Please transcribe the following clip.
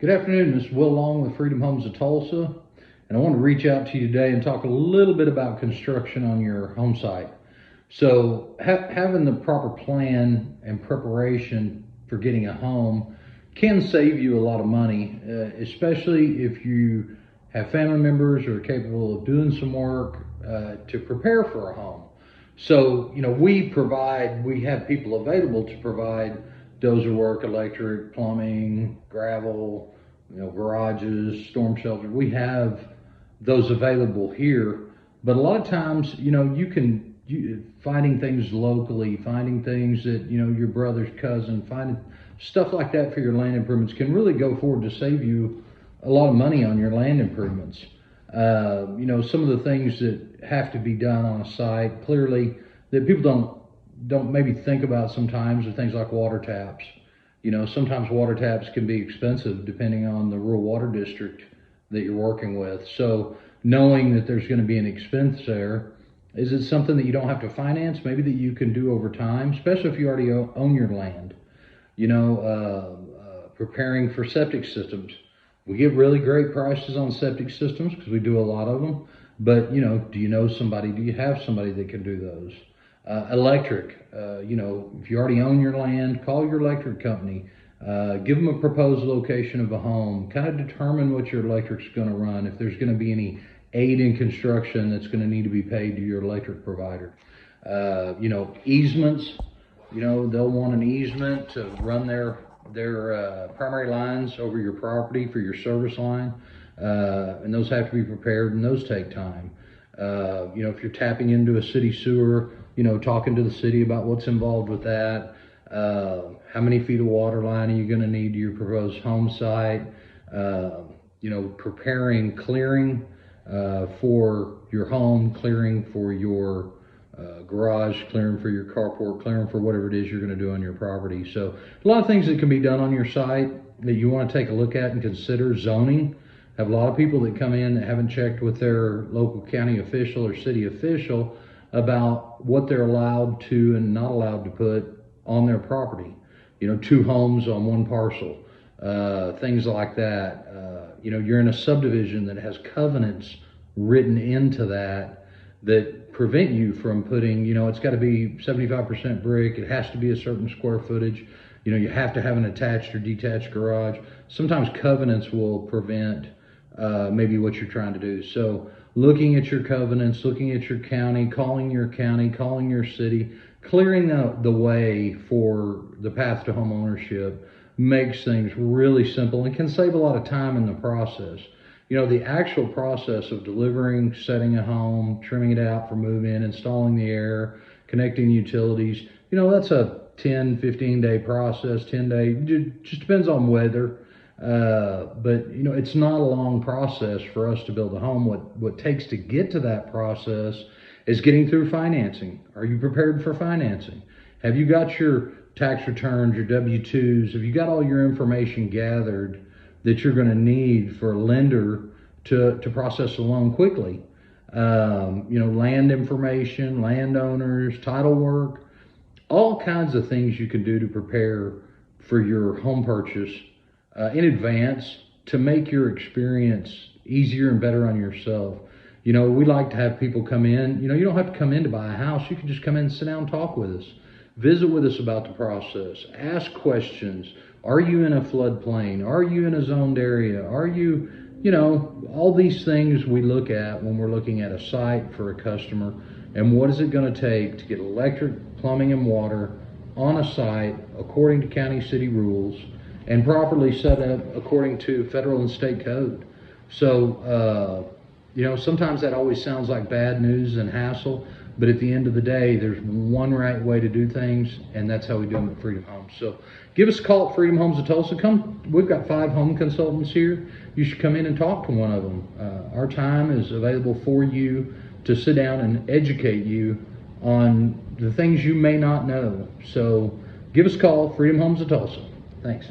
Good afternoon, this is Will Long with Freedom Homes of Tulsa, and I want to reach out to you today and talk a little bit about construction on your home site. So having the proper plan and preparation for getting a home can save you a lot of money, especially if you have family members who are capable of doing some work to prepare for a home. So, we have people available to provide dozer work, electric, plumbing, gravel, garages, storm shelters. We have those available here, but a lot of times, finding things locally, finding things that, your brother's cousin, finding stuff like that for your land improvements can really go forward to save you a lot of money on your land improvements. Some of the things that have to be done on a site, clearly, that people don't maybe think about sometimes, are things like water taps. Sometimes water taps can be expensive depending on the rural water district that you're working with. So knowing that there's going to be an expense there, is it something that you don't have to finance, maybe that you can do over time, especially if you already own your land? Preparing for septic systems. We get really great prices on septic systems because we do a lot of them. But, do you know somebody? Do you have somebody that can do those? Electric, if you already own your land, call your electric company, give them a proposed location of a home, kind of determine what your electric's going to run, if there's going to be any aid in construction that's going to need to be paid to your electric provider. Easements, they'll want an easement to run their primary lines over your property for your service line, and those have to be prepared, and those take time. If you're tapping into a city sewer, talking to the city about what's involved with that. How many feet of water line are you going to need to your proposed home site? Preparing clearing for your home, clearing for your garage, clearing for your carport, clearing for whatever it is you're going to do on your property. So a lot of things that can be done on your site that you want to take a look at and consider. Zoning. Have a lot of people that come in that haven't checked with their local county official or city official about what they're allowed to and not allowed to put on their property. 2 homes on 1 parcel, things like that. You're in a subdivision that has covenants written into that prevent you from putting, it's got to be 75% brick. It has to be a certain square footage. You have to have an attached or detached garage. Sometimes covenants will prevent maybe what you're trying to do. So looking at your covenants, looking at your county, calling your city, clearing the way for the path to home ownership makes things really simple and can save a lot of time in the process. The actual process of delivering, setting a home, trimming it out for move-in, installing the air, connecting utilities, that's a 10, 15-day process, 10-day, it just depends on weather. But it's not a long process for us to build a home. What takes to get to that process is getting through financing. Are you prepared for financing? Have you got your tax returns, your W-2s? Have you got all your information gathered that you're going to need for a lender to process a loan quickly? Land information, landowners, title work, all kinds of things you can do to prepare for your home purchase in advance to make your experience easier and better on yourself. We like to have people come in. You don't have to come in to buy a house. You can just come in and sit down and talk with us. Visit with us about the process. Ask questions. Are you in a floodplain? Are you in a zoned area? Are you, all these things we look at when we're looking at a site for a customer. And what is it going to take to get electric, plumbing, and water on a site according to county city rules and properly set up according to federal and state code. So, sometimes that always sounds like bad news and hassle, but at the end of the day, there's one right way to do things, and that's how we do them at Freedom Homes. So give us a call at Freedom Homes of Tulsa. We've got 5 home consultants here. You should come in and talk to one of them. Our time is available for you to sit down and educate you on the things you may not know. So give us a call, Freedom Homes of Tulsa. Thanks.